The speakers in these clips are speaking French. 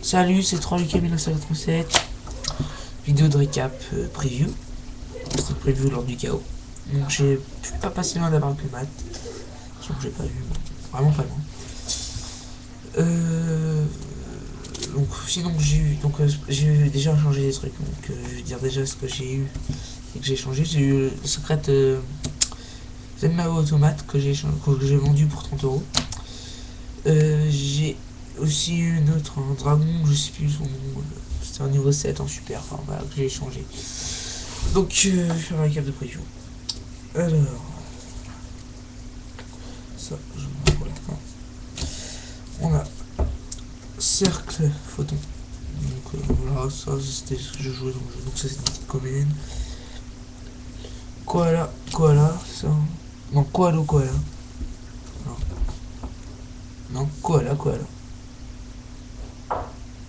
Salut, c'est 3Lucas1987. Vidéo de récap preview. C'est preview lors du chaos. Donc j'ai pas passé loin d'avoir plus mat. Donc j'ai pas vu, vraiment pas loin. Donc sinon j'ai déjà changé des trucs. Donc je vais dire déjà ce que j'ai eu et que j'ai changé. J'ai eu le secret Zenmao Automate que j'ai vendu pour 30 €. J'ai aussi eu une autre, un dragon, je sais plus son nom, c'était un niveau 7 en super, enfin voilà, que j'ai échangé. Donc je vais faire un cap de preview. Alors, ça, je vous voilà. On a cercle photon. Donc voilà, ça c'était ce que je jouais dans le jeu. Donc ça c'est une petite commune. Koala, koala, ça. Non, koala, koala. Non, koala, koala.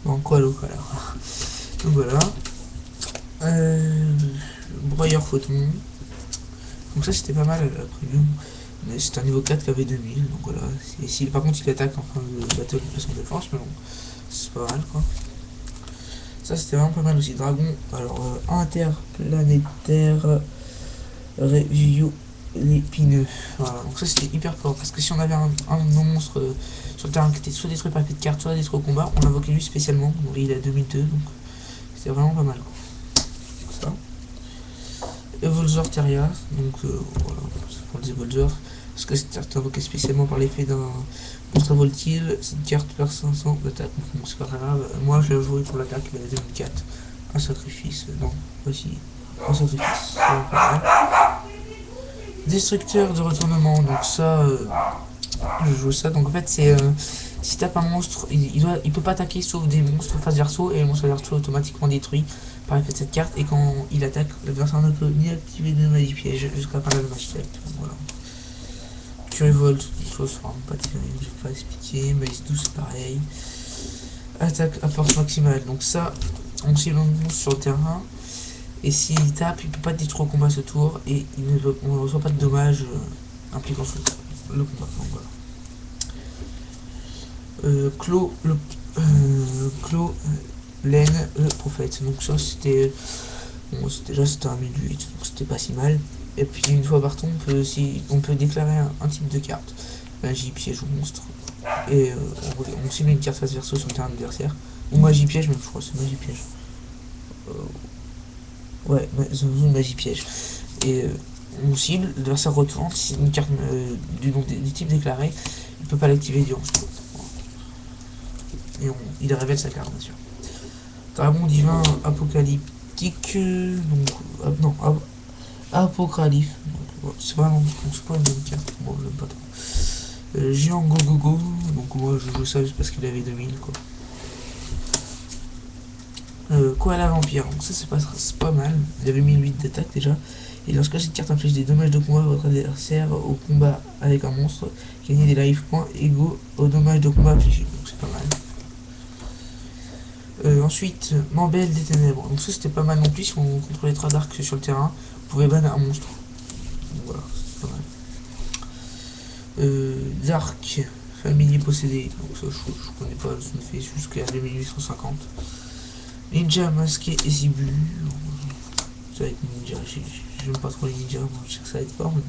Non, koala, koala. Donc voilà. Broyeur photon. Donc ça c'était pas mal la preview. Mais c'est un niveau 4 qui avait 2000. Donc voilà. Et si, par contre il attaque en fin de battle de son défense, mais bon, c'est pas mal quoi. Ça c'était vraiment pas mal aussi. Dragon, alors interplanétaire review l'épineux. Voilà, donc ça c'était hyper fort. Parce que si on avait un monstre sur le terrain qui était soit détruit par effet de carte, soit détruit au combat, on invoquait lui spécialement. Donc il a 2002, donc c'était vraiment pas mal quoi. Ça. Evolzor Terrias, donc voilà, c'est pour les Evolzor. Parce que c'est invoqué spécialement par l'effet d'un monstre voltile, c'est une carte par 500 d'attaque, bon c'est pas très grave. Moi je l'ai joué pour l'attaque, il avait 2004. Un sacrifice, non, voici, un sacrifice, c'est pas mal. Destructeur de retournement, donc ça, je joue ça, donc en fait c'est, si tu tapes un monstre, il peut pas attaquer sauf des monstres face verso, et le monstre verso est automatiquement détruit par l'effet de cette carte, et quand il attaque, l'adversaire ne peut ni activer de magie piège jusqu'à la fin de la magie select. Voilà. Curivolt, chose vraiment pas terrible, je vais pas expliquer, Maïs 12 pareil. Attaque à force maximale, donc ça, on cible un monstre sur le terrain, et s'il tape, il peut pas détruire au combat ce tour, et on ne reçoit pas de dommages impliquant le combat. Donc voilà. Clos, Laine, le prophète. Donc ça c'était, bon, déjà c'était un 1008, donc c'était pas si mal. Et puis une fois par tour, on peut déclarer un type de carte, magie, piège ou monstre, et on cible une carte face verso sur le terrain adversaire, ou magie piège même, je crois, c'est magie piège. Ouais, magie piège. Et on cible, l'adversaire retourne, si c'est une carte du type déclaré, il peut pas l'activer durant ce tour. Et il révèle sa carte bien sûr. Dragon divin apocalyptique, donc non, apocryphe, c'est vraiment, c'est pas une bonne carte, moi j'aime pas trop. Géant Gogogo, donc moi je joue ça juste parce qu'il avait 2000 quoi. Koala vampire, donc ça c'est pas mal, il avait 1008 d'attaque déjà. Et lorsque cette carte inflige des dommages de combat à votre adversaire au combat avec un monstre, gagnez des life points égaux aux dommages de combat infligés, donc c'est pas mal. Ensuite, Mambelle des ténèbres. Donc ça c'était pas mal non plus, si on contrôlait 3 darks sur le terrain, vous pouvez ban un monstre. Donc voilà, c'est pas mal. Dark, familier possédé. Donc ça je connais pas, ça me fait jusqu'à 2850. Ninja masqué et Zibu. Ça va être ninja, j'aime pas trop les ninjas, moi je sais que ça va être fort. Mais...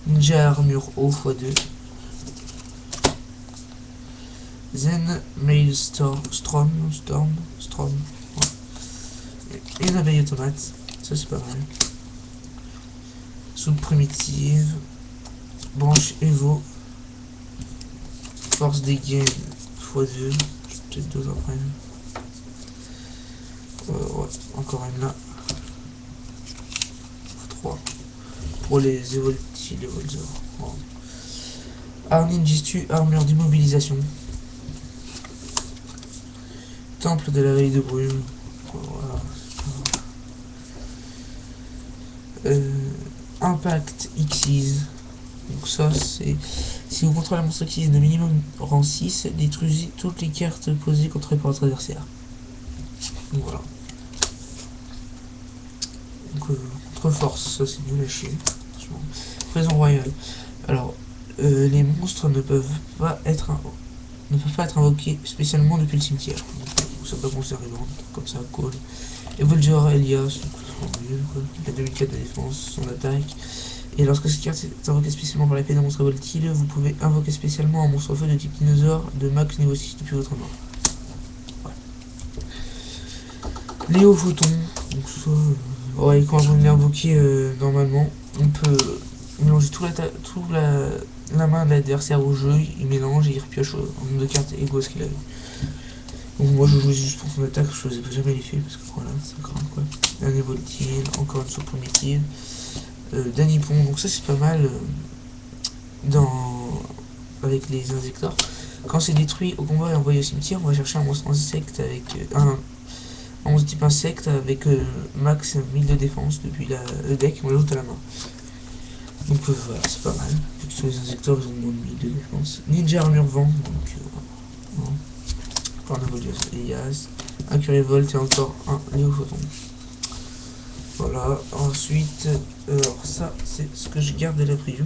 Ninja armure haut x2. Zen Maelstrom, ouais. Et une abeille automate, ça c'est pas mal. Soupe primitive, branche Evo, force des gains x2, peut-être 2 après. Ouais, encore une là. x3 pour les Evolti, les Volzor. Ouais. Arninjistu, armure d'immobilisation. Temple de la veille de brume. Voilà. Impact Xyz. Donc ça c'est... Si vous contrôlez un monstre Xyz de minimum rang 6, détruisez toutes les cartes posées contre votre adversaire. Donc voilà. Donc contre force, ça c'est nul à chier. Prison royale. Alors, les monstres ne peuvent pas être invoqués spécialement depuis le cimetière. Donc ça peut conserver comme ça, cool. Evolger Elias, la 2004 de défense, son attaque. Et lorsque cette carte est invoquée spécialement par l'épée d'un monstre voltile, vous pouvez invoquer spécialement un monstre feu de type dinosaure de max niveau 6 depuis votre mort. Ouais. Léo Photon, donc ça, ouais, quand on l'a invoqué normalement, on peut mélanger la main de l'adversaire au jeu, il mélange et il repioche un nombre de cartes égaux à ce qu'il a eu. Donc moi je jouais juste pour son attaque, je faisais jamais l'effet parce que voilà, ça craint quoi. Un voltile, encore une soupe primitive. Danipon, donc ça c'est pas mal avec les insecteurs. Quand c'est détruit au combat et envoyé au cimetière, on va chercher un monstre insecte avec un monstre type insecte avec max 1000 de défense depuis le deck, on l'ajoute à la main. Donc voilà, c'est pas mal. Vu que sur les insecteurs ils ont moins de 1000 de défense. Ninja armure vent, donc voilà. Encore un Evolios Elias, un Curivolt et encore un Léo Photon. Voilà, ensuite, alors ça c'est ce que je garde de la preview.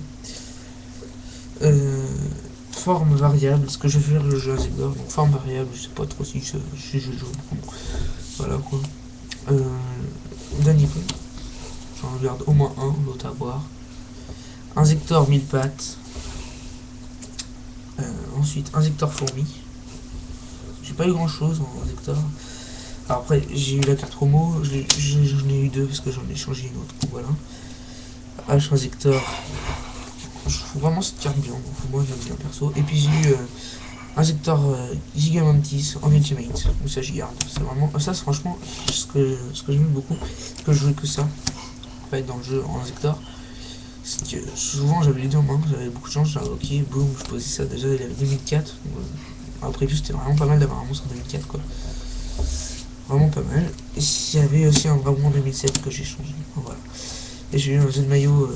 Forme variable, ce que je vais faire le jeu à Zegdor, donc forme variable, je sais pas trop si je joue. Voilà quoi. Danipon, j'en garde au moins un, l'autre à voir. Insector 1000 pattes. Ensuite, Insector fourmi. J'ai pas eu grand chose en Insector. Alors après, j'ai eu la carte promo, j'en ai eu deux parce que j'en ai changé une autre, donc voilà. H Insector, je trouve vraiment cette carte bien, donc moi j'aime bien perso. Et puis j'ai eu Insector Gigamantis en Ultimate, donc ça j'y garde. C'est vraiment, ça c'est franchement ce que j'aime beaucoup, que je jouais que ça, en fait, dans le jeu en Insector. C'est que souvent j'avais les deux en main, j'avais beaucoup de chance, j'avais ok, boum, je posais ça, déjà il avait 2004. Après tout, c'était vraiment pas mal d'avoir un monstre en 2004 quoi. Vraiment pas mal. Et il y avait aussi un dragon en 2007 que j'ai changé. Voilà. Et j'ai eu un Z maillot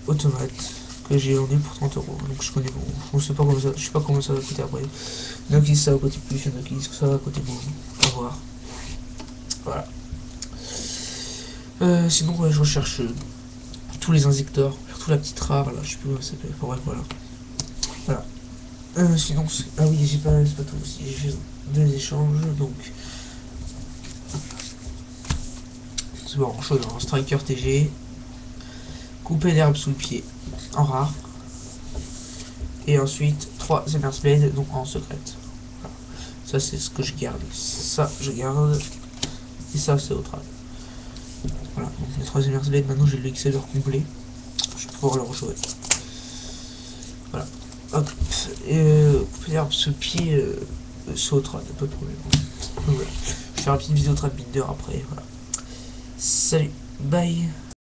automate que j'ai vendu pour 30 €. Donc je connais bon. Je sais pas comment ça va coûter après. Il y en a qui disent que ça va coûter plus, il y en a qui disent que ça va coûter moins. On va voir. Voilà. Sinon ouais, je recherche tous les insecteurs, surtout la petite rare là, je sais plus comment ça s'appelle. Enfin bref voilà. Voilà. Sinon ah oui c'est pas tout aussi. J'ai fait 2 échanges donc. C'est pas grand chose, hein. Striker TG, couper l'herbe sous le pied en rare, et ensuite 3 Zemer's Blade donc en secrète. Voilà. Ça c'est ce que je garde, ça je garde, et ça c'est autre. Voilà, donc les 3 Zemer's Blade maintenant j'ai le XL complet, je vais pouvoir le rejouer. Voilà, hop, et couper l'herbe sous le pied, c'est autre, pas de problème. Donc voilà, je vais faire une petite vidéo trap binder après, voilà. Salut, bye.